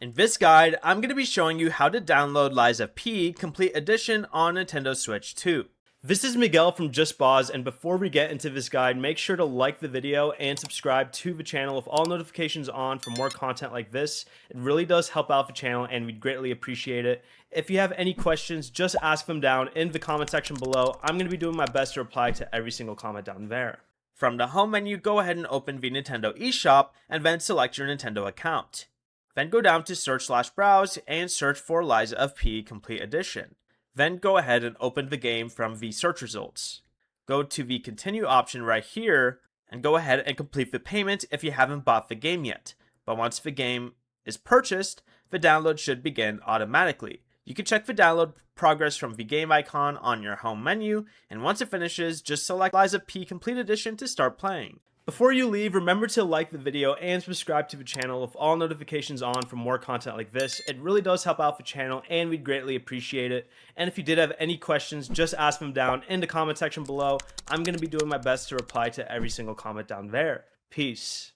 In this guide, I'm going to be showing you how to download Lies of P Complete Edition on Nintendo Switch 2. This is Miguel from Just Pause, and before we get into this guide, make sure to like the video and subscribe to the channel with all notifications on for more content like this. It really does help out the channel and we'd greatly appreciate it. If you have any questions, just ask them down in the comment section below. I'm going to be doing my best to reply to every single comment down there. From the home menu, go ahead and open the Nintendo eShop and then select your Nintendo account. Then go down to search/browse and search for Lies of P Complete Edition. Then go ahead and open the game from the search results. Go to the continue option right here and go ahead and complete the payment if you haven't bought the game yet. But once the game is purchased, the download should begin automatically. You can check the download progress from the game icon on your home menu, and once it finishes, just select Lies of P Complete Edition to start playing. Before you leave, remember to like the video and subscribe to the channel with all notifications on for more content like this. It really does help out the channel and we'd greatly appreciate it. And if you did have any questions, just ask them down in the comment section below. I'm going to be doing my best to reply to every single comment down there. Peace.